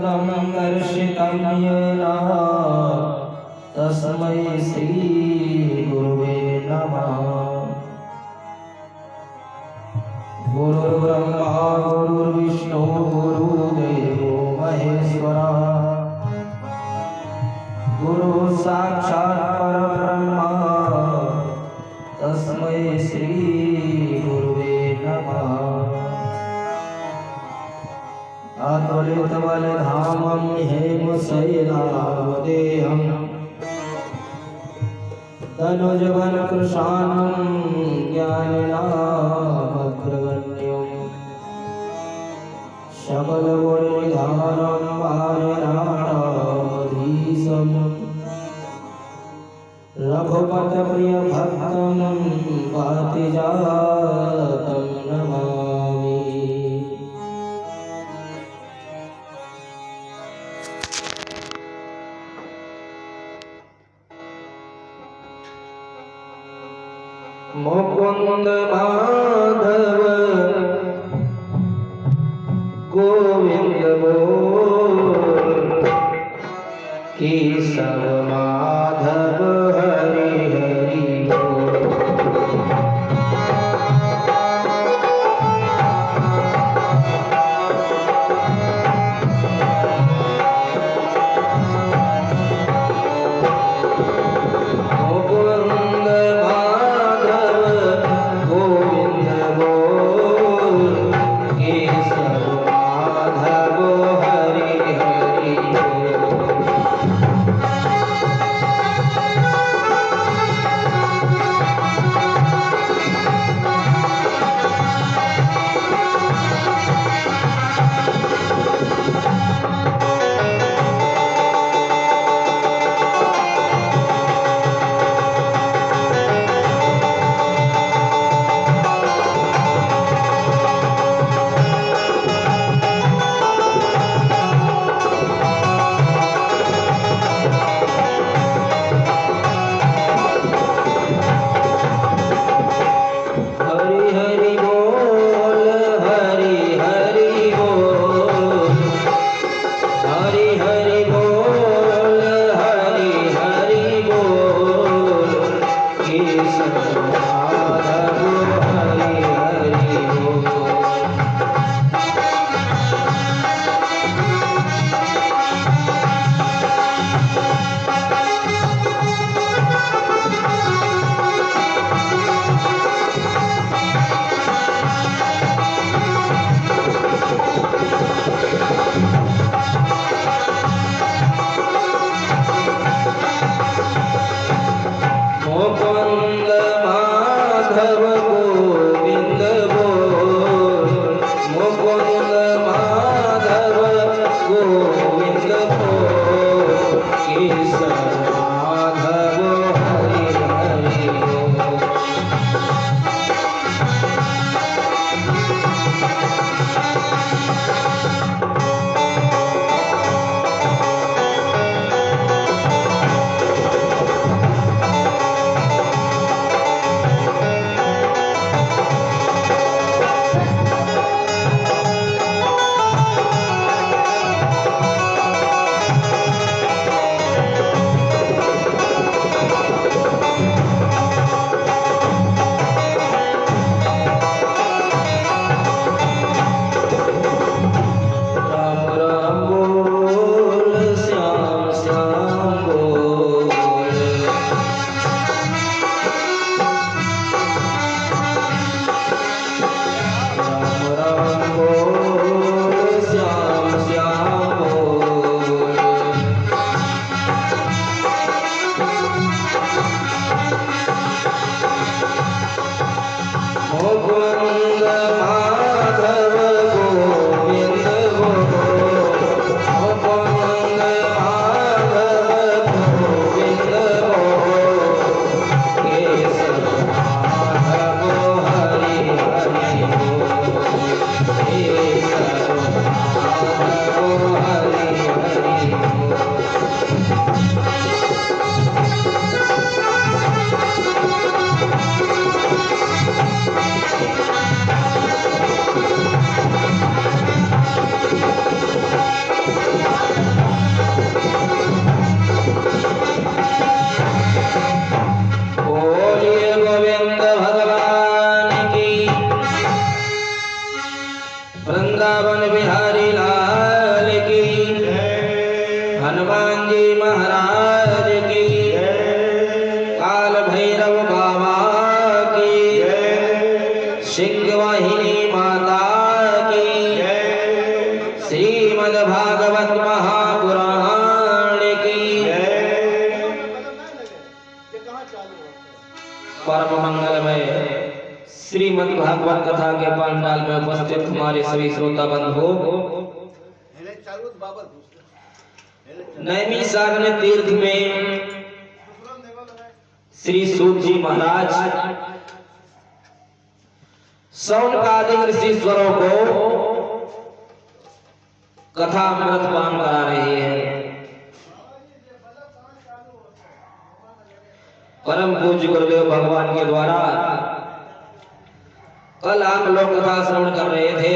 स्वप्नं दर्शितं येन तस्मै श्री गुरुवे नमः। गुरुर्ब्रह्मा गुरुर्विष्णु गुरुदेवो महेश्वरः गुरु साक्षात् परब्रह्म तस्मै श्री गुरुवे नमः। अतुलितबलधामं हेमशैलावदेहं तनुजबलकृशानं ज्ञानिनामग्रगण्यं सकलगुणनिधानं वानराणामधीशं रघुपतप्रियभक्तं वातिजातं नमामि। मुकुंद माधव गोविंद बोल केशव माधव हरि हरि बोल। मुकुंद माधव गोविंद बोल भागवत महापुराण की परम मंगलमय श्रीमद् भागवत कथा के पंडाल में उपस्थित हमारे सभी श्रोता बंधुओं, नैमिषारण्य तीर्थ में श्री सूत जी महाराज शौनकादिक ऋषीश्वरों को कथा अमृत पान करा रहे हैं। परम पूज्य गुरुदेव भगवान के द्वारा कल आप लोग कथा श्रवण कर रहे थे।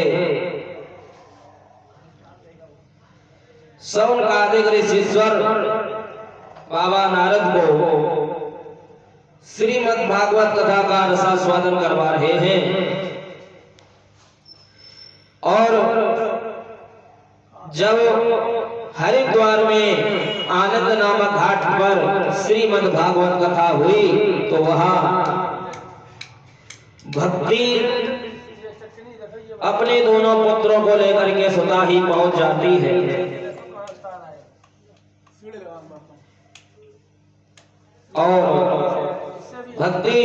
शौनकादिक ऋषीश्वर बाबा नारद को श्रीमद् भागवत कथा का रसास्वादन करवा रहे हैं और जब हरिद्वार में आनंद नामक घाट पर श्रीमद् भागवत कथा हुई तो वहां भक्ति अपने दोनों पुत्रों को लेकर के स्वतः ही पहुंच जाती है और भक्ति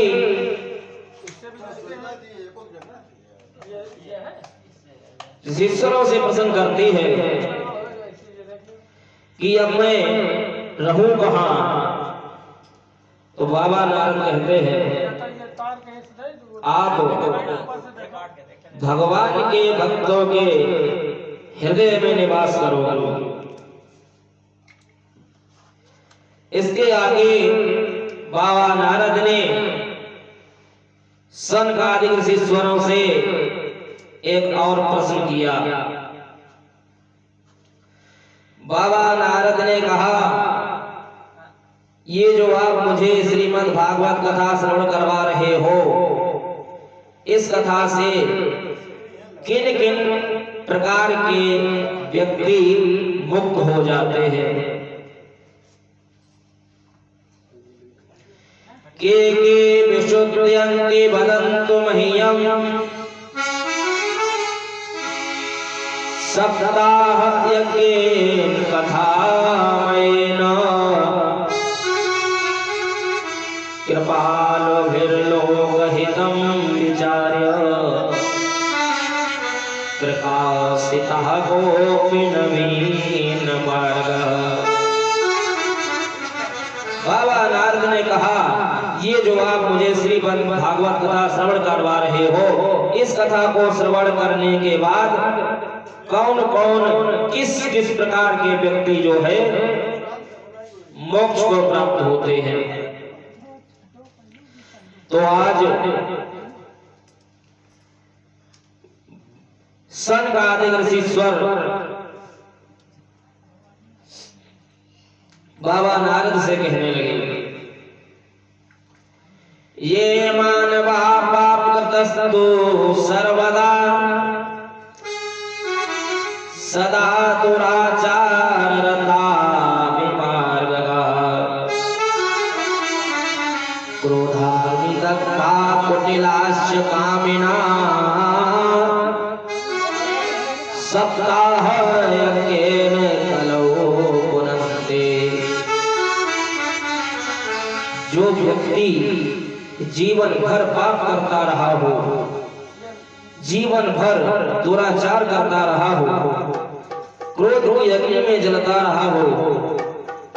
ईश्वरों से प्रसन्न करती है कि अब मैं रहूं कहां। तो बाबा नारद कहते हैं आप भगवान के भक्तों के हृदय में निवास करो। इसके आगे बाबा नारद ने शौनकादिक ऋषीश्वरों से एक और प्रश्न किया। बाबा नारद ने कहा, ये जो आप मुझे श्रीमद् भागवत कथा श्रवण करवा रहे हो, इस कथा से किन किन प्रकार के व्यक्ति मुक्त हो जाते हैं? के विशुद्धयन्ति वदन्तु मह्यम् सप्ताहयज्ञेन कथामयेन कृपालुभिर्लोकहितं विचार्य प्रकाशितः कोऽपि नवीन मार्गः। बाबा नारद ने कहा, ये जो आप मुझे श्रीमद् भागवत कथा श्रवण करवा रहे हो, इस कथा को श्रवण करने के बाद कौन कौन किस किस प्रकार के व्यक्ति जो है मोक्ष को प्राप्त होते हैं। तो आज शौनकादिक ऋषीश्वर बाबा नारद से कहने लगे, ये मानवा पापकृतस्तु सर्वदा सदा दुराचाररता विमार्गः क्रोधादिदग्धा कुटिलाश्च कामिना सप्ताहयज्ञेन कलौ पुनस्ते। जो व्यक्ति जीवन भर पाप करता रहा हो, जीवन भर दुराचार करता रहा हो, क्रोध की अग्नि में जलता रहा हो,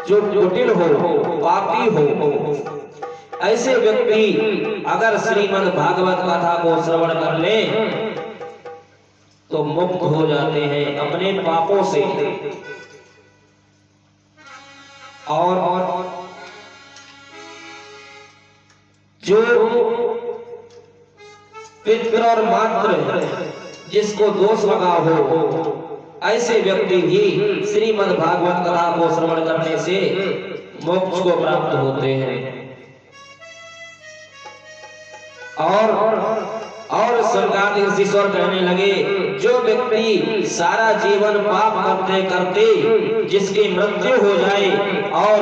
जो कुटिल हो, पापी हो, ऐसे व्यक्ति अगर श्रीमद् भागवत कथा को श्रवण कर ले तो मुक्त हो जाते हैं अपने पापों से। और जो पितृ और मातृ जिसको दोष लगा हो, ऐसे व्यक्ति भी श्रीमद् भागवत कथा को श्रवण करने से मोक्ष को प्राप्त होते हैं। और शौनकादिक ऋषीश्वर कहने लगे, जो व्यक्ति सारा जीवन पाप करते करते जिसकी मृत्यु हो जाए और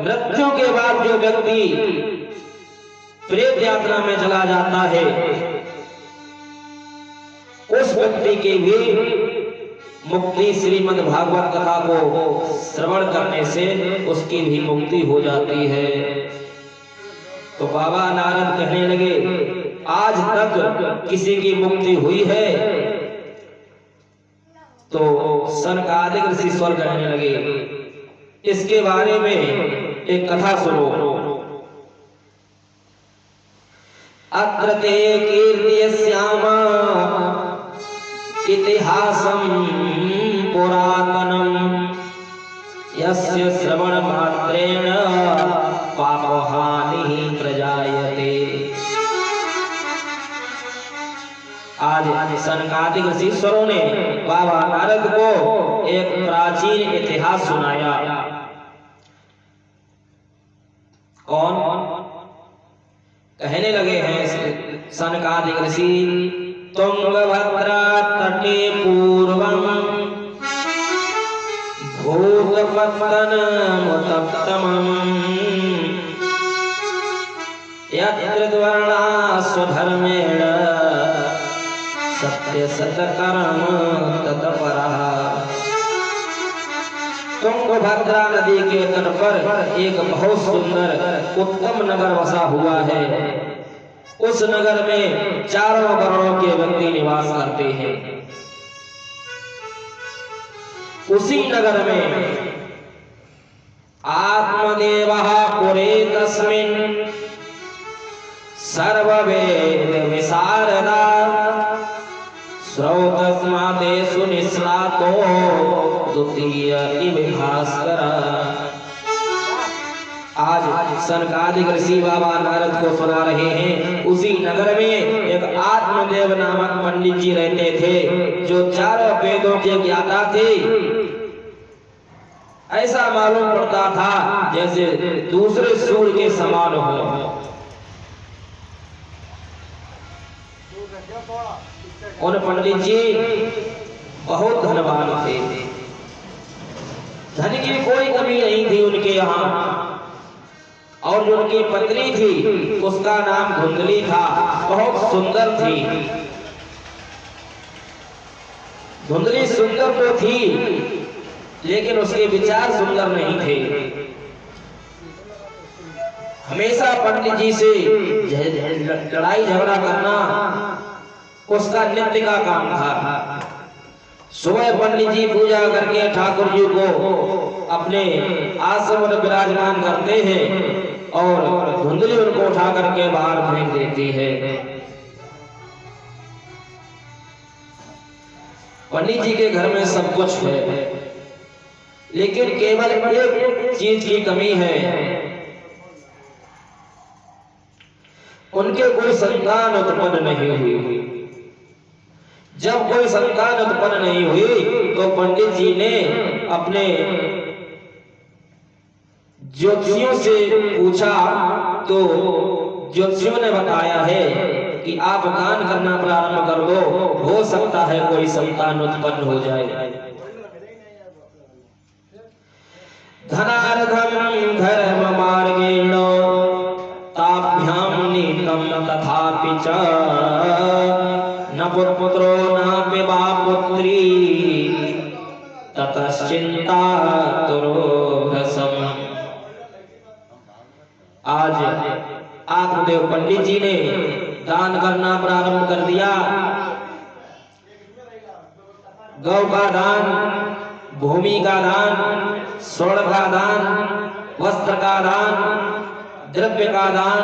मृत्यु के बाद जो व्यक्ति प्रेत यात्रा में चला जाता है, उस व्यक्ति के भी मुक्ति श्रीमद् भागवत कथा को श्रवण करने से उसकी भी मुक्ति हो जाती है। तो बाबा नारद कहने लगे, आज तक किसी की मुक्ति हुई है? तो सनकादिक ऋषि स्वर कहने लगे, इसके बारे में एक कथा सुनो। अत्र ते कीर्त्यस्यामा इतिहासं पुरातनम् यस्य श्रवण मात्रेण पापहानिः प्रजायते। आज सनकादिक ऋषिश्वरों ने बाबा नारद को एक प्राचीन इतिहास सुनाया। कौन? कहने लगे हैं सनकादिक ऋषि, तुंगभद्रा तटे पूर्वं भूतपत्तनमुत्तमम् यत्र द्वर्णा स्वधर्मेण सत्यसतकर्म तत्परः। तुंगभद्रा नदी के तट पर एक बहुत सुंदर उत्तम नगर बसा हुआ है। उस नगर में चारों वर्णों के व्यक्ति निवास करते हैं। उसी नगर में आत्मदेवः पुरे तस्मिन् सर्ववेद विशारदा श्रौतस्मादेषु निष्णातो द्वितीय इव भास्कर। आज सनकादिक ऋषि बाबा नारद को सुना रहे हैं, उसी नगर में एक आत्मदेव नामक पंडित जी रहते थे, जो चारों वेदों के ज्ञाता थे। ऐसा मालूम पड़ता था जैसे दूसरे सूर्य के समान हो। उन पंडित जी बहुत धनवान थे, धन की कोई कमी नहीं थी उनके यहाँ। और जो उनकी पत्नी थी उसका नाम धुंधली था, बहुत सुंदर थी। धुंधली सुंदर तो थी लेकिन उसके विचार सुंदर नहीं थे। हमेशा पंडित जी से लड़ाई झगड़ा करना उसका नित्य का काम था। सुबह पंडित जी पूजा करके ठाकुर जी को अपने आश्रम में विराजमान करते हैं और धुंधली उनको उठा करके बाहर फेंक देती है। पंडित जी के घर में सब कुछ है, लेकिन केवल एक चीज की कमी है, उनके कोई संतान उत्पन्न नहीं हुई। जब कोई संतान उत्पन्न नहीं हुई तो पंडित जी ने अपने ज्योतिषियों से पूछा, तो ज्योतिषियों ने बताया है कि आप दान करना प्रारंभ कर दो, हो सकता है कोई संतान उत्पन्न हो जाए। धनार्धम धर्म मार्गेण ताभ्याम नीतम तथापि च न पुत्रो न वा पुत्री ततश्चिंता तुरोभसम। आज आत्मदेव पंडित जी ने दान करना प्रारंभ कर दिया। गौ का दान, भूमि का दान, स्वर्ण का दान, वस्त्र का दान, द्रव्य का दान।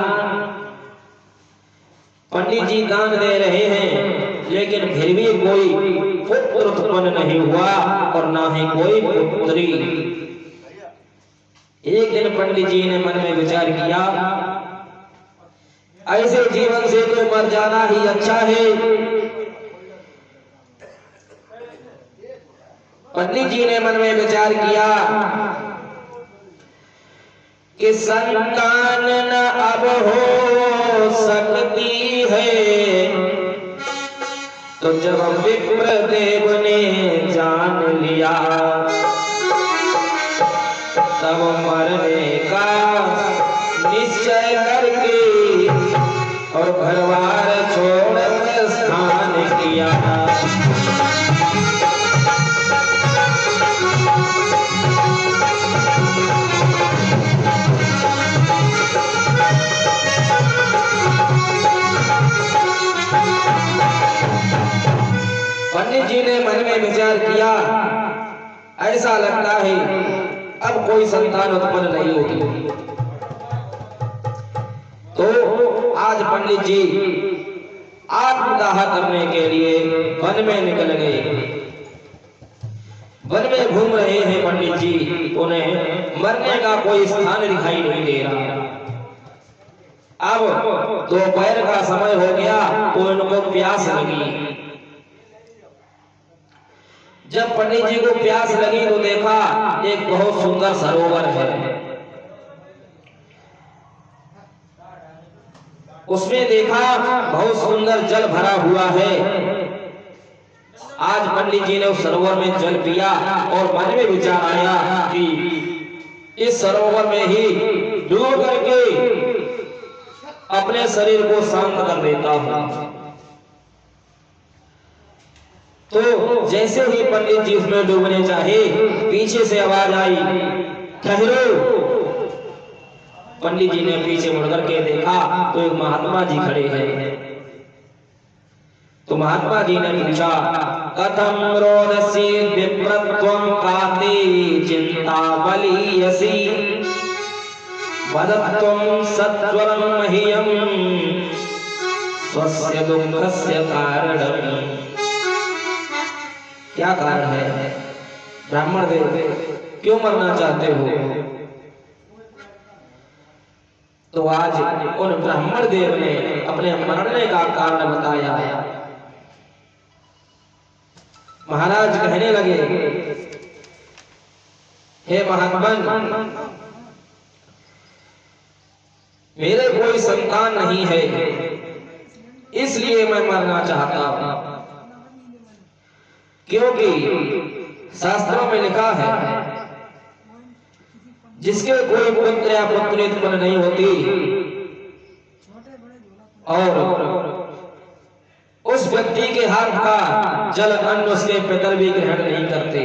पंडित जी दान दे रहे हैं, लेकिन फिर भी कोई पुत्र उत्पन्न नहीं हुआ और ना ही कोई पुत्री। एक दिन पंडित जी ने मन में विचार किया, ऐसे जीवन से तो मर जाना ही अच्छा है। पंडित जी ने मन में विचार किया कि संतान न अब हो सकती है, तो जब विप्रदेव ने जान लिया तब मरने का निश्चय करके और घरबार छोड़ स्थान किया। ऐसा लगता है अब कोई संतान उत्पन्न नहीं होती। तो आज पंडित जी आत्मदाह करने के लिए वन में निकल गए। वन में घूम रहे हैं पंडित जी, उन्हें मरने का कोई स्थान दिखाई नहीं दे रहा। अब दोपहर का समय हो गया तो उनको प्यास लगी। जब पंडित जी को प्यास लगी तो देखा एक बहुत सुंदर सरोवर है। उसमें देखा बहुत सुंदर जल भरा हुआ है। आज पंडित जी ने उस सरोवर में जल पिया और मन में विचार आया कि इस सरोवर में ही डूब करके अपने शरीर को शांत कर देता हूं। तो जैसे ही पंडित जी उसमें डूबने चाहे, पीछे से आवाज आई, ठहरो। पंडित जी ने पीछे मुड़कर के देखा तो एक महात्मा जी खड़े हैं। तो महात्मा जी ने पूछा, कथम रोदसी विप्रत्वं काते चिंता बलीयसी वदत्वं सत्वरं मह्यं स्वस्य दुःखस्य कारणम्। क्या कारण है ब्राह्मण देव, क्यों मरना चाहते हो? तो आज उन ब्राह्मण देव ने अपने मरने का कारण बताया। महाराज कहने लगे, हे महात्मन, मेरे कोई संतान नहीं है, इसलिए मैं मरना चाहता हूं। क्योंकि शास्त्रों में लिखा है जिसके कोई पुत्र या पुत्री उत्पन्न नहीं होती और उस व्यक्ति के हाथ का जल अन्न उसके पितर भी ग्रहण नहीं करते।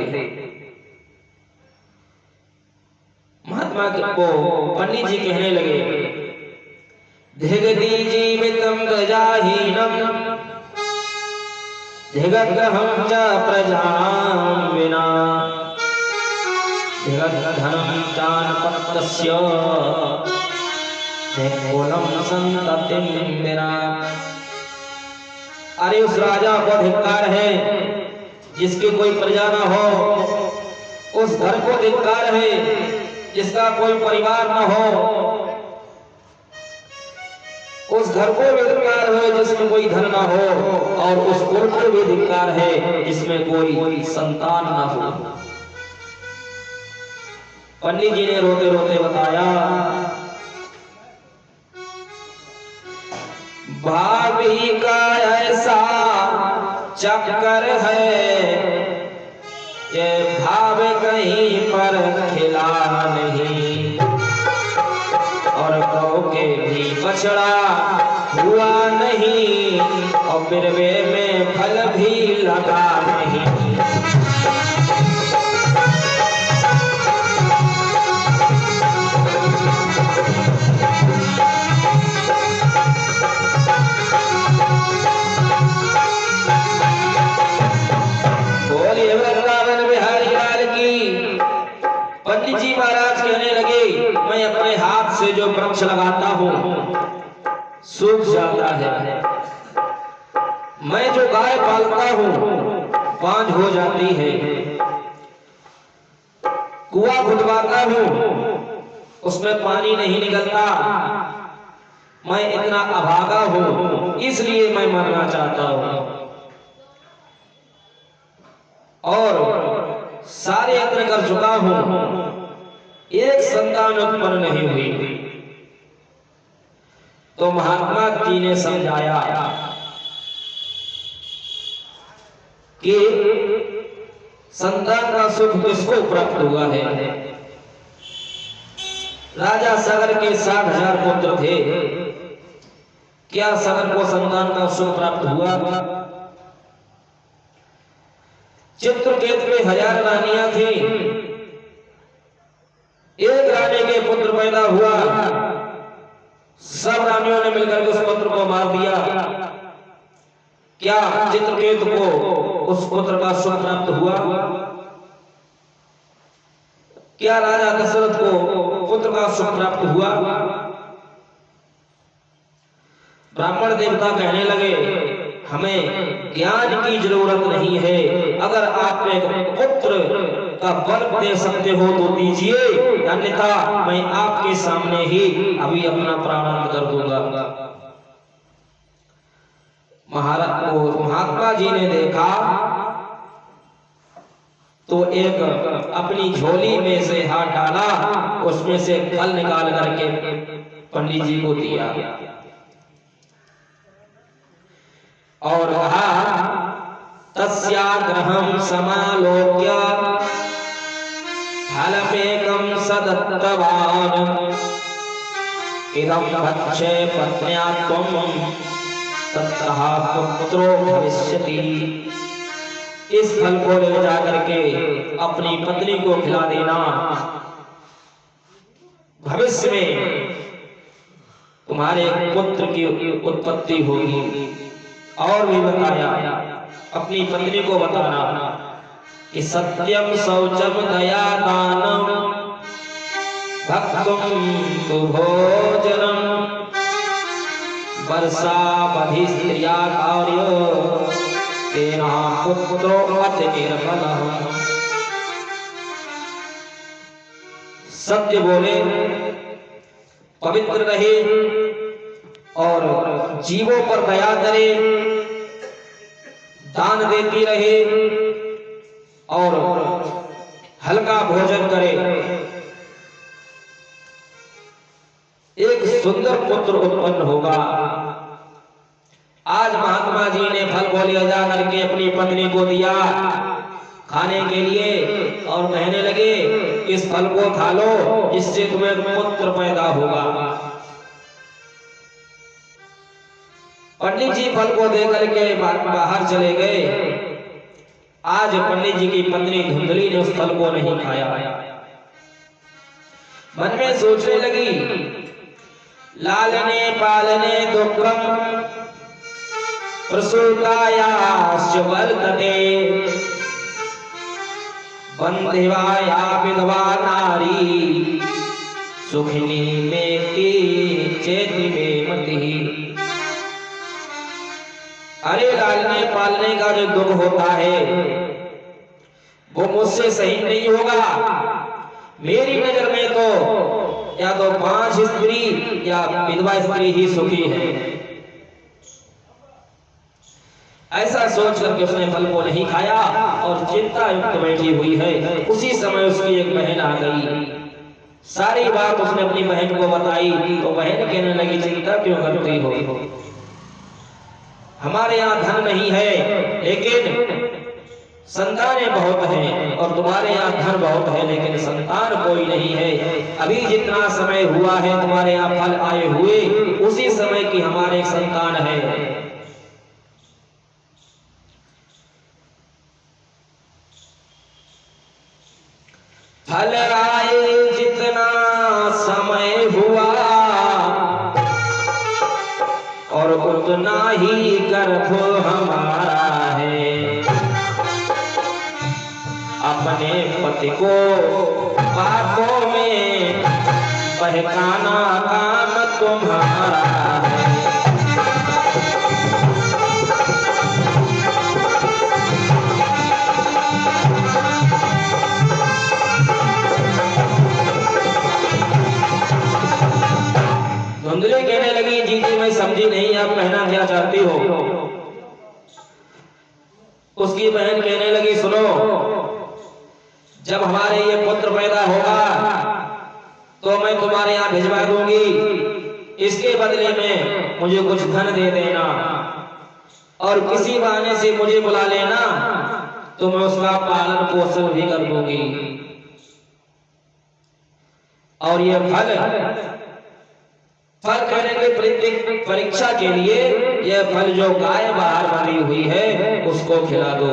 महात्मा को पंडित जी कहने लगे, धिगति जीवितम प्रजाहीनम धिगग्रहं च प्रजां विना धिगद्धनं चानपत्यस्य धिक्कुलं संततिं विना। अरे उस राजा को धिक्कार है जिसकी कोई प्रजा न हो, उस घर को धिक्कार है जिसका कोई परिवार न हो, उस घर को भी धिक्कार है जिसमें कोई धन ना हो, और उस कुल को भी धिक्कार है जिसमें कोई संतान ना हो। पंडित जी ने रोते रोते बताया, भाभी का ऐसा चक्कर है, ये भाव कहीं पर खिला नहीं, और गौ के भी बछड़ा हुआ नहीं, और बिरवे में फल भी लगा नहीं। बोलिए वृंदावन बिहारी लाल की। पंडित जी महाराज कहने लगे, मैं अपने हाथ से जो वृक्ष लगाता हूँ सूख जाता है, मैं जो गाय पालता हूँ बांझ हो जाती है, कुआं खुदवाता हूँ उसमें पानी नहीं निकलता, मैं इतना अभागा हूँ, इसलिए मैं मरना चाहता हूँ। और सारे यत्न कर चुका हूं, एक संतान उत्पन्न नहीं हुई। तो महात्मा जी ने समझाया कि संतान का सुख किसको प्राप्त हुआ है। राजा सगर के 60,000 पुत्र थे, क्या सगर को संतान का सुख प्राप्त हुआ? चित्रकेतु में 1000 रानियां थी, एक रानी के पुत्र पैदा हुआ, सब रानियों ने मिलकर उस पुत्र को मार दिया। क्या चित्रकेतु को उस पुत्र का सुख प्राप्त हुआ? क्या राजा दशरथ को पुत्र का सुख प्राप्त हुआ? ब्राह्मण देवता कहने लगे, हमें ज्ञान की जरूरत नहीं है, अगर आप एक पुत्र का वर दे सकते हो तो दीजिए, अन्यथा मैं आपके सामने ही अभी अपना प्राणांत कर दूंगा। महात्मा जी ने देखा तो एक अपनी झोली में से हाथ डाला, उसमें से फल निकाल करके पंडित जी को दिया और कहा, तस्याग्रहं समालोक्य फलमेकं सदत्तवान् इदं भक्षे पत्न्या त्वं ततः पुत्रो भविष्यति। इस फल को ले जाकर के अपनी पत्नी को खिला देना, भविष्य में तुम्हारे पुत्र की उत्पत्ति होगी। और भी बताया, अपनी पत्नी को बताना कि सत्यम शौचम दया दानम भक्तुम तु भोजनम वर्षा बधि स्त्रिया कार्यो तेना पुत्रो अति निर्मलः। सत्य बोले, पवित्र रहे और जीवों पर दया करे, दान देती रहे और हल्का भोजन करे, एक सुंदर पुत्र उत्पन्न होगा। आज महात्मा जी ने फल को ले जा करके अपनी पत्नी को दिया खाने के लिए और कहने लगे, इस फल को खा लो, इससे तुम्हें पुत्र पैदा होगा। पंडित जी फल को देकर के बाहर चले गए। आज पंडित जी की पत्नी धुंधली ने उस फल को नहीं खाया। मन में सोचने लगी, लालने पालने दुक्रम प्रसूतायाश्च वर्तते बंधिवाया विधवा नारी सुखिनी मेति चेति में मति। अरे लालने पालने का जो दुख होता है वो मुझसे सही नहीं होगा। मेरी नजर में तो या तो 5 स्त्री या विधवा स्त्री ही सुखी है। ऐसा सोच करके उसने फल को नहीं खाया और चिंता युक्त बैठी हुई है। उसी समय उसकी एक बहन आ गई, सारी बात उसने अपनी बहन को बताई तो बहन कहने लगी, चिंता क्यों करती हो, हमारे यहाँ धन नहीं है लेकिन संतानें बहुत हैं, और तुम्हारे यहाँ धन बहुत है लेकिन संतान कोई नहीं है। अभी जितना समय हुआ है तुम्हारे यहाँ फल आए हुए, उसी समय की हमारे एक संतान है। फल आए जितना समय हुआ और उतना ही गर्भ हमारा है। अपने पति को बातों में बहकाना काम तुम्हारा है। धुंधली कहने लगी, जी जी मैं समझी नहीं, आप कहना क्या चाहती हो। उसकी बहन कहने लगी, सुनो, जब हमारे ये पुत्र पैदा होगा तो मैं तुम्हारे यहाँ भिजवा दूंगी, इसके बदले में मुझे कुछ धन दे देना और किसी बहाने से मुझे बुला लेना तो मैं उसका पालन पोषण भी कर दूंगी। और ये फल खाने की परीक्षा के लिए यह फल जो गाय बाहर बनी हुई है उसको खिला दो।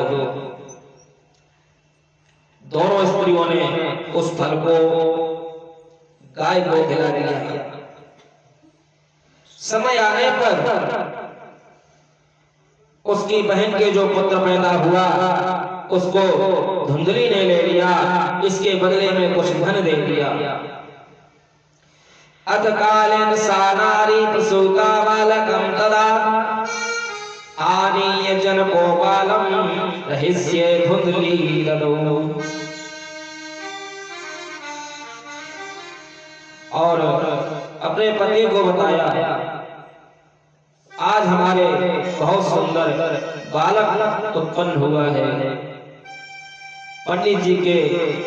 दोनों स्त्रियों ने उस फल को गाय को खिला दिया। समय आने पर उसकी बहन के जो पुत्र पैदा हुआ उसको धुंधली ने ले लिया, इसके बदले में कुछ धन दे दिया। अथ कालेन सा नारी प्रसूता बालकं तदा आनीय जनको बालम रहिष्ये धुंधली ददौ। और अपने पति को बताया, आज हमारे बहुत सुंदर बालक उत्पन्न हुआ है। पंडित जी के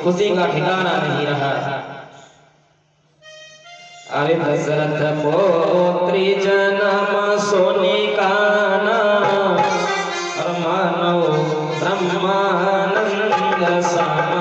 खुशी का ठिकाना नहीं रहा। अरे दशरथ पौत्री जन्म सोने का मानो ब्रह्मानंद समा।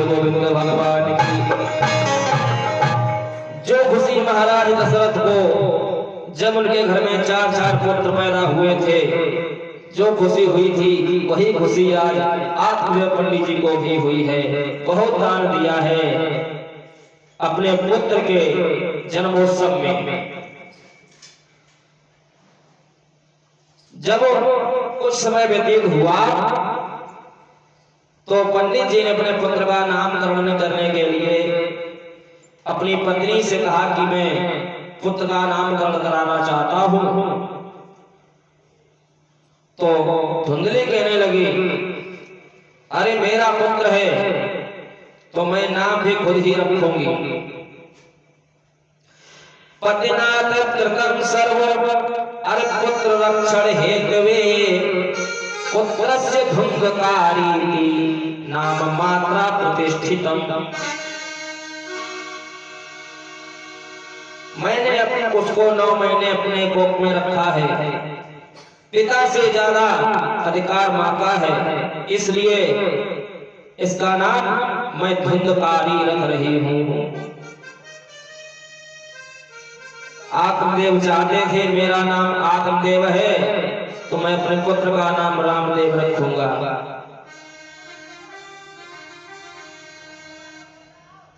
गोविंद भगवान की। जो खुशी महाराज दशरथ को जब उनके घर में 4 पुत्र पैदा हुए थे, जो खुशी हुई थी, वही खुशी आज आत्मदेव पंडित जी को भी हुई है। बहुत दान दिया है अपने पुत्र के जन्मोत्सव में। जब कुछ समय व्यतीत हुआ तो पंडित जी ने अपने पुत्र का नामकरण करने के लिए अपनी पत्नी से कहा कि मैं पुत्र का नामकरण कराना चाहता हूं। तो धुंधली कहने लगी, अरे मेरा पुत्र है तो मैं नाम भी खुद ही रखूंगी। पतिना तत्कृतं सर्वं अरे पुत्र रक्षण हेतवे पुत्रस्य धुंधकारी नाम मात्रा प्रतिष्ठितम। मैंने अपने उसको 9 महीने अपने कोख में रखा है। पिता से ज्यादा अधिकार मां का है, इसलिए इसका नाम मैं धुंधकारी रख रही हूं। आत्मदेव चाहते थे मेरा नाम आत्मदेव है तो मैं अपने पुत्र का नाम रामदेव रखूंगा।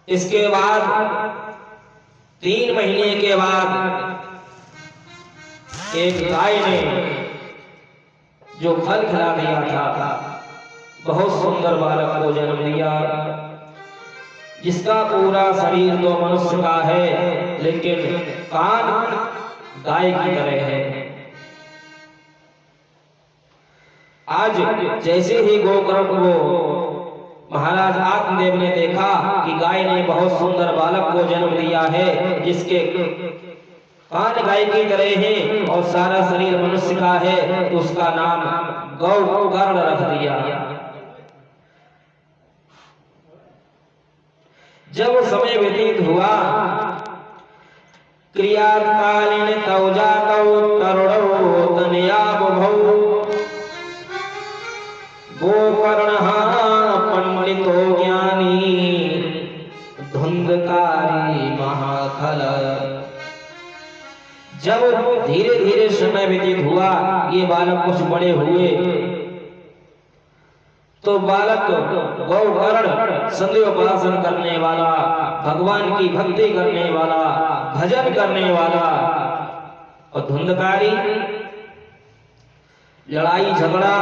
इसके बाद 3 महीने के बाद एक गाय ने जो फल खिला दिया था, बहुत सुंदर बालक को जन्म दिया, जिसका पूरा शरीर तो मनुष्य का है लेकिन कान गाय की तरह है। आज जैसे ही गोकर्ण को महाराज आत्मदेव ने देखा कि गाय ने बहुत सुंदर बालक को जन्म दिया है, जिसके कान गाय की तरह है और सारा शरीर मनुष्य का है, तो उसका नाम गोकर्ण रख दिया। जब समय व्यतीत हुआ क्रियाकालीन तौ जातौ तरुणौ तनया बुभौ गोकर्णः पंडितो ज्ञानी धुंधकारी महाखल। जब धीरे धीरे समय व्यतीत हुआ, ये बालक कुछ बड़े हुए तो बालक गोकर्ण संध्योपासन करने वाला, भगवान की भक्ति करने वाला, भजन करने वाला, और धुंधकारी लड़ाई झगड़ा,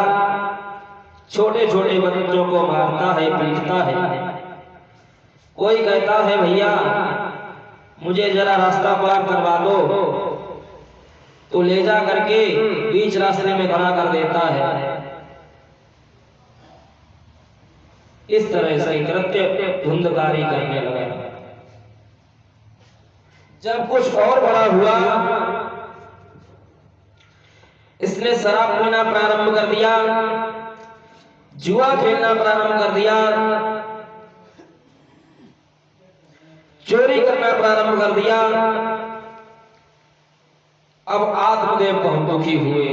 छोटे छोटे बच्चों को मारता है, पीटता है। कोई कहता है भैया मुझे जरा रास्ता पार करवा दो, तो ले जा करके बीच रास्ते में खड़ा कर देता है। इस तरह से कृत्य धुंधकारी करने लगा। जब कुछ और बड़ा हुआ, इसने शराब पीना प्रारंभ कर दिया, जुआ खेलना प्रारंभ कर दिया, चोरी करना प्रारंभ कर दिया। अब आत्मदेव बहुत दुखी हुए।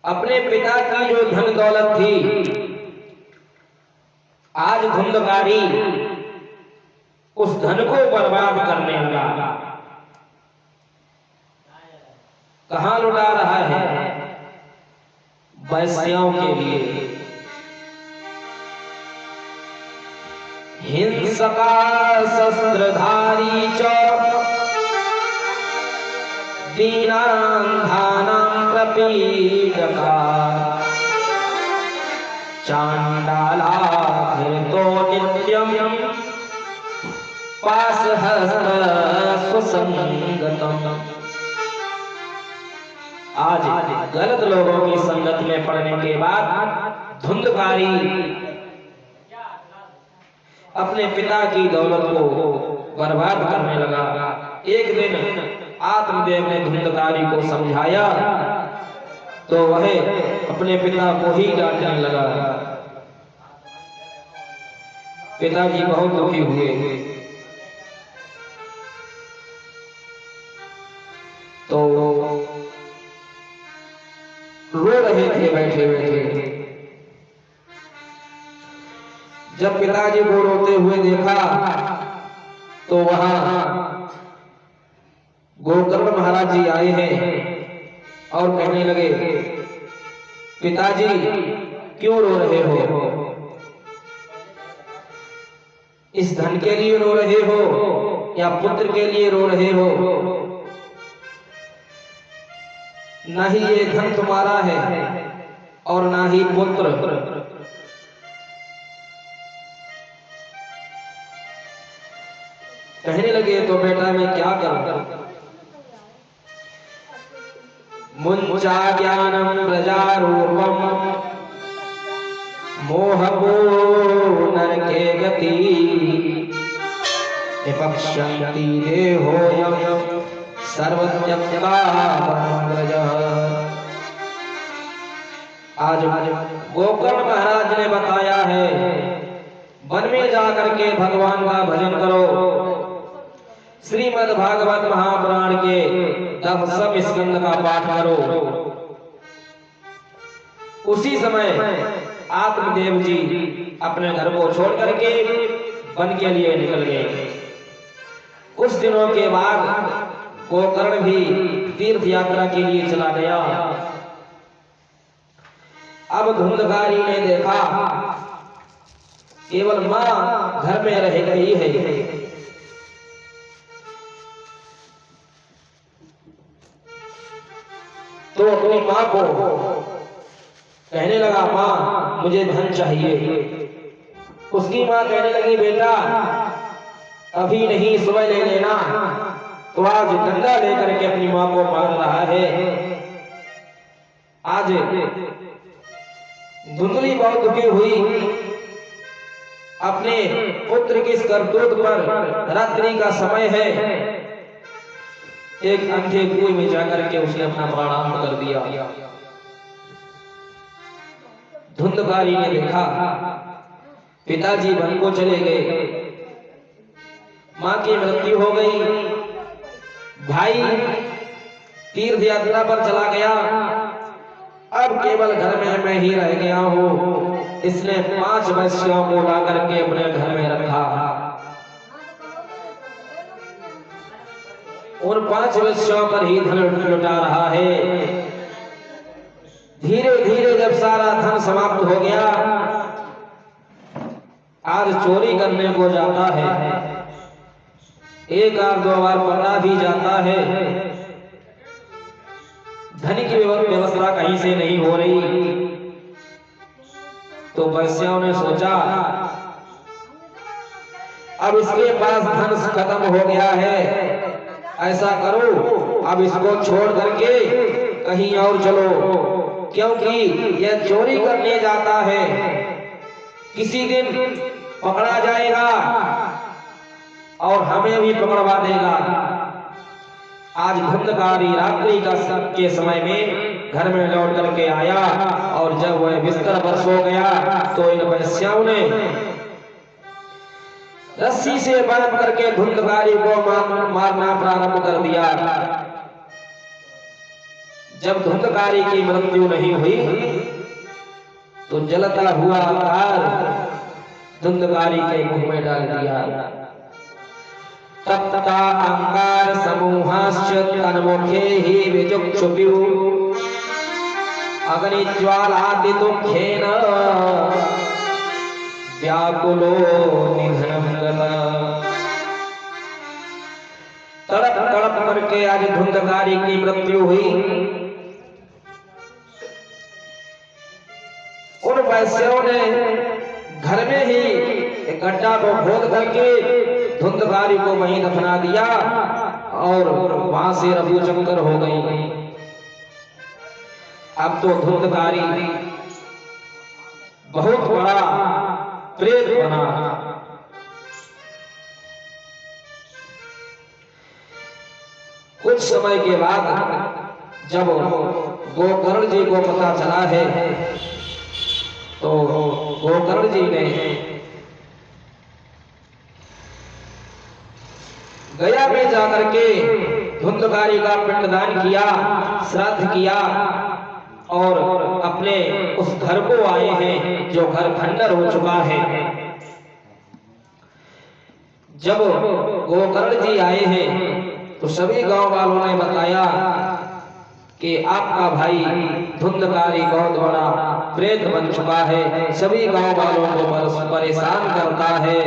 अपने पिता की जो धन दौलत थी, आज धुंधकारी उस धन को बर्बाद करने लगा। कहां लुटा रहा है? वैश्यों के लिए। हिंसका शस्त्रधारी च दीनांधानां प्रपीडका चांडाला धृतो नित्यम पाशहस्त सुसंगतम। आज गलत लोगों की संगत में पड़ने के बाद धुंधकारी अपने पिता की दौलत को बर्बाद करने लगा। एक दिन आत्मदेव ने धुंधकारी को समझाया तो वह अपने पिता को ही डांटने लगा। पिताजी बहुत दुखी हुए तो रो रहे थे बैठे बैठे। जब पिताजी को रोते हुए देखा तो वहां गोकर्ण महाराज जी आए हैं और कहने लगे, पिताजी क्यों रो रहे हो? इस धन के लिए रो रहे हो या पुत्र के लिए रो रहे हो? ना ही ये धन तुम्हारा है और ना ही पुत्र। कहने लगे तो बेटा मैं क्या करूं? मुंचा ज्ञानम प्रजारूपम मोहबो नरके गति विपक्षन्ति देहोयम सर्वत्यक्ता वनम्रजः। आज गोकर्ण महाराज ने बताया है वन में जाकर के भगवान का भजन करो। श्रीमद् भागवत महापुराण के 10वें स्कंद का पाठ करो। उसी समय आत्मदेव जी अपने घर को छोड़ करके वन के लिए निकल गए। कुछ दिनों के बाद गोकर्ण भी तीर्थ यात्रा के लिए चला गया। अब धुंधकारी ने देखा केवल मां घर में रह गई है। तो अपनी मां को कहने लगा, मां मुझे धन चाहिए। उसकी मां कहने लगी, बेटा अभी नहीं, सुबह ले लेना। तो आज डंडा लेकर के अपनी मां को मार रहा है। आज धुंधली बहुत दुखी हुई। अपने पुत्र की इस करतूत पर, रात्रि का समय है, एक अंधे कुएं में जाकर के उसने अपना प्राणांत कर दिया। धुंधकारी ने देखा पिताजी वन को चले गए, मां की मृत्यु हो गई, भाई तीर्थ यात्रा पर चला गया, अब केवल घर में मैं ही रह गया हूं। इसने 5 वैश्यों को ला करके अपने घर में रखा। उन 5 वैश्यों पर ही धन लुटा रहा है। धीरे धीरे जब सारा धन समाप्त हो गया, आज चोरी करने को जाता है। एक आध 2 बार पकड़ा भी जाता है। धन की व्यवस्था कहीं से नहीं हो रही। तो वैश्यों ने सोचा अब इसके पास धन खत्म हो गया है, ऐसा करो अब इसको छोड़ करके कहीं और चलो, क्योंकि यह चोरी करने जाता है, किसी दिन पकड़ा जाएगा और हमें भी पकड़वा देगा। आज धुंधकारी रात्रि के समय में घर में लौट करके आया और जब वह बिस्तर पर सो गया तो इन वैश्यों ने रस्सी से बांध करके धुंधकारी को मारना प्रारंभ कर दिया। जब धुंधकारी की मृत्यु नहीं हुई तो जलता हुआ कार धुंधकारी के मुंह में डाल दिया। तप्ता अंगार समूहाश्च तन्मुखे ही विचुक्षुपिः अग्निज्वालादि दुःखेन व्याकुलो निधनं गतः। तड़प तड़प करके आज धुंधकारी की मृत्यु हुई। उन वैश्यों ने घर में ही एक गड्ढा को खोद करके धुंधकारी को वहीं दफना दिया और वहां से रफू चक्कर हो गई। अब तो धुंधकारी बहुत बड़ा प्रेत बना। कुछ समय के बाद जब गोकर्ण जी को पता चला है तो गोकर्ण जी ने गया में जाकर के धुंधकारी का पिंडदान किया, श्राद्ध किया और अपने उस घर को आए हैं जो घर खंडर हो चुका है। जब गोकर्ण जी आए हैं तो सभी गांव वालों ने बताया कि आपका भाई धुंधकारी बहुत बड़ा प्रेत बन चुका है, सभी गांव वालों को परेशान करता है।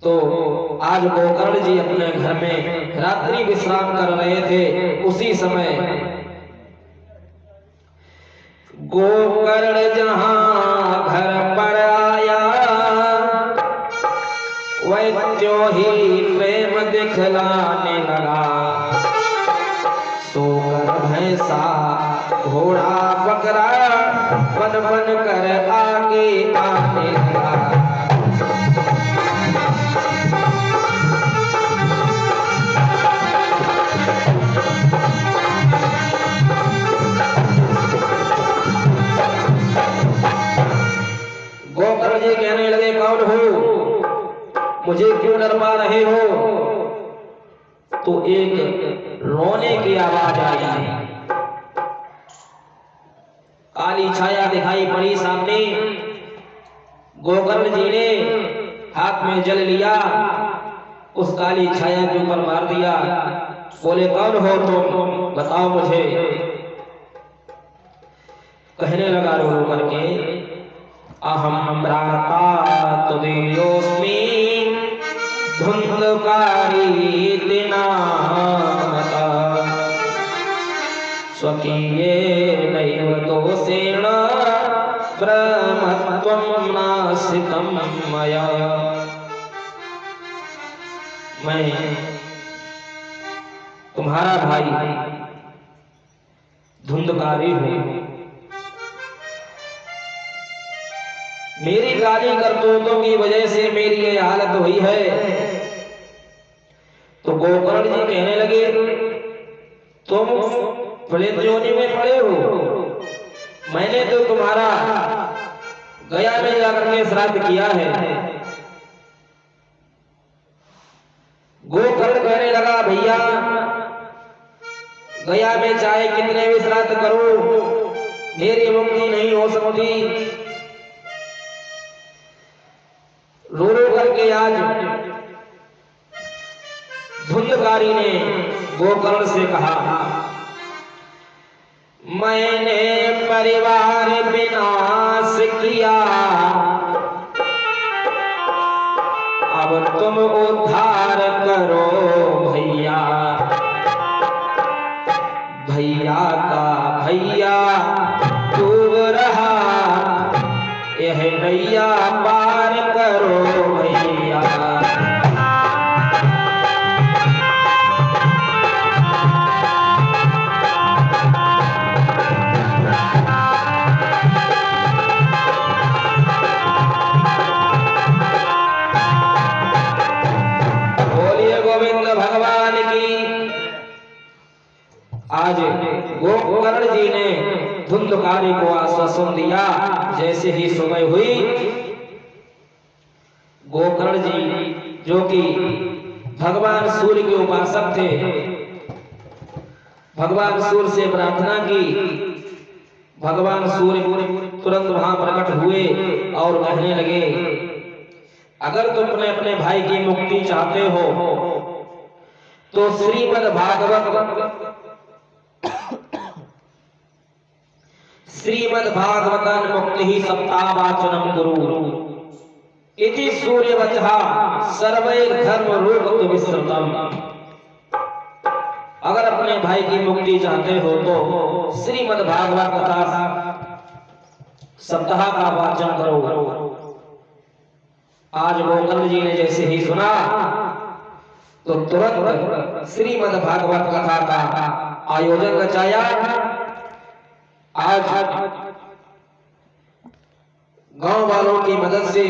तो आज गोकर्ण जी अपने घर में रात्रि विश्राम कर रहे थे। उसी समय गोकर्ण जहां घर पर आया वैद्यो ही प्रेम दिखलाने लगा। सोकर भैंसा घोड़ा बकरा बन बन कर आगे आने लगा। गोकर्ण जी कहने लगे, कौन हो, मुझे क्यों डरवा रहे हो? तो एक रोने की आवाज आई। काली छाया दिखाई पड़ी सामने। गोकर्ण जी ने हाथ में जल लिया, उस काली छाया के ऊपर मार दिया। बोले, कौन हो तुम, बताओ मुझे। कहने लगा रो करके, अहम भ्राता तुदीयोस्मि धुंधकारी नामता स्वकीये नैव दोषेण ब्रह्मत्वं नासितं मया। मैं तुम्हारा भाई धुंधकारी हूं। मेरी काली करतूतों की वजह से मेरी ये हालत हुई है। तो गोकर्ण जी कहने लगे, तुम प्रेत योनि में पड़े हो, मैंने तो तुम्हारा गया में जाकर के श्राद्ध किया है। गोकर्ण कहने लगा, भैया गया में चाहे कितने भी श्राद्ध करो मेरी मुक्ति नहीं हो सकती। रो रो करके आज धुंधकारी ने गोकर्ण से कहा, मैंने परिवार विनाश किया, अब तुम उद्धार करो भैया। भैया का भैया डूब रहा, यह नैया पार करो भैया। बोलिए गोविंद भगवान की। आज गोकर्ण जी ने धुंधकारी को आश्वासन दिया। जैसे ही सुबह हुई, गोकर्ण जी जो कि भगवान सूर्य के उपासक थे, भगवान सूर्य से प्रार्थना की, भगवान सूर्य तुरंत वहां प्रकट हुए और कहने लगे, अगर तुम अपने भाई की मुक्ति चाहते हो तो श्रीमद् भागवतन मुक्ति ही सप्तावाचनम गुरु इति सूर्यवचः सर्वैर्धर्म रूप विस्तृतम। अगर अपने भाई की मुक्ति चाहते हो तो श्रीमद् भागवत कथा सप्ताह का वाचन करो। आज गोकर्ण जी ने जैसे ही सुना तो तुरंत श्रीमद् भागवत कथा का आयोजन रचाया। आज गांव वालों की मदद से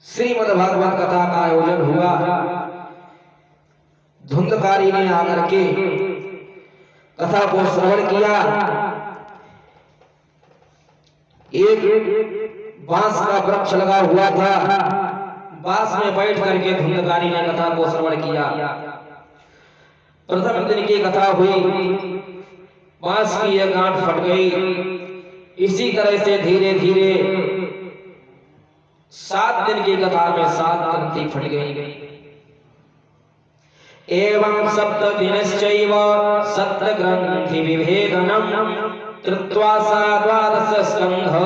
श्रीमद् भागवत कथा का आयोजन हुआ। धुंधकारी ने आकर के कथा को श्रवण किया। एक बांस का वृक्ष लगा हुआ था, बांस में बैठ करके धुंधकारी ने कथा को श्रवण किया। प्रथम दिन की कथा हुई, बांस की एक गांठ फट गई। इसी तरह से धीरे धीरे 7 दिन की कथा में 7 ग्रंथि फट गई। एवं सप्तदिनश्चैव सप्तग्रन्थि विभेदनम् कृत्वा सा 12 स्कन्ध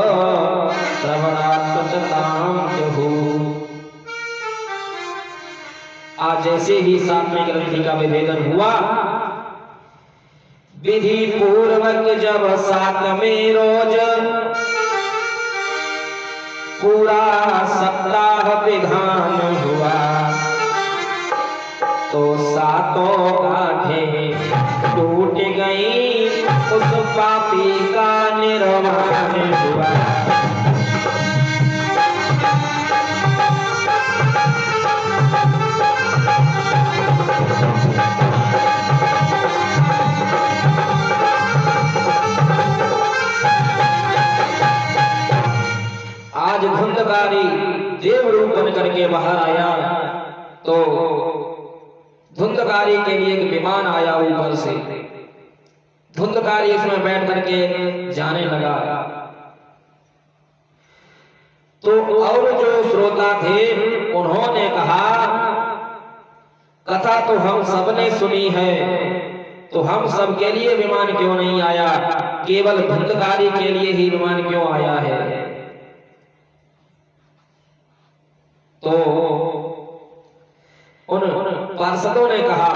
श्रवणात्मतां जहुः। आज जैसे ही 7वें ग्रंथि का विभेदन हुआ, विधि पूर्वक जब 7वें रोज पूरा सप्ताह विधान हुआ तो 7 गांठें टूट गई, उस पापी का निर्वाण हुआ। आज धुंधकारी देव रूप बन करके बाहर आया तो धुंधकारी के लिए एक विमान आया ऊपर से। धुंधकारी इसमें बैठ करके जाने लगा तो और जो श्रोता थे उन्होंने कहा, कथा तो हम सबने सुनी है, तो हम सब के लिए विमान क्यों नहीं आया, केवल धुंधकारी के लिए ही विमान क्यों आया है। तो उन पार्षदों ने कहा,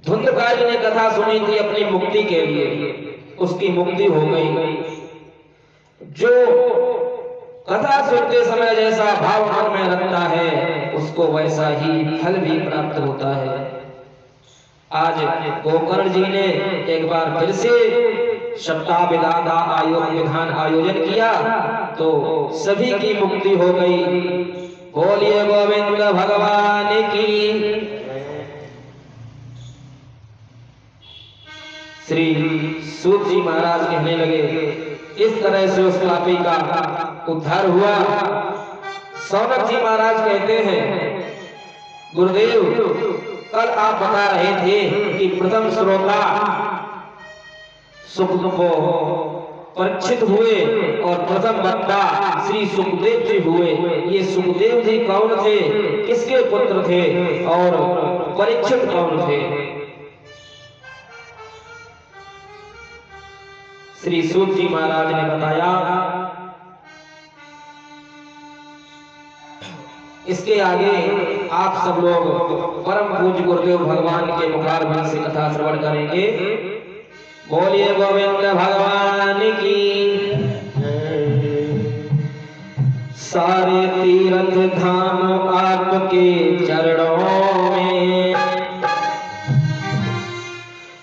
धुंधकारी ने कथा सुनी थी अपनी मुक्ति के लिए, उसकी मुक्ति हो गई। जो कथा सुनते समय जैसा भाव मन में रखता है उसको वैसा ही फल भी प्राप्त होता है। आज गोकर्ण जी ने एक बार फिर से सप्ताह विधान आयोजन किया तो सभी की मुक्ति हो गई। बोलिए गोविंद भगवान की। श्री सूत जी महाराज कहने लगे, इस तरह से उस पापी का उद्धार हुआ। सौनक जी महाराज कहते हैं, गुरुदेव कल आप बता रहे थे कि प्रथम श्रोता सुखदेव को परीक्षित हुए और प्रथम वक्ता श्री सुखदेव जी हुए। ये सुखदेव जी कौन थे, किसके पुत्र थे और परीक्षित कौन थे? श्री सूत जी महाराज ने बताया, इसके आगे आप सब लोग परम पूज्य गुरुदेव भगवान के मुखारबिंद से कथा श्रवण करेंगे। बोलिए गोविंद भगवान की। सारे तीर्थ धाम आपके चरणों में,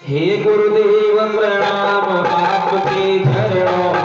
हे गुरुदेव प्रणाम आपके चरणों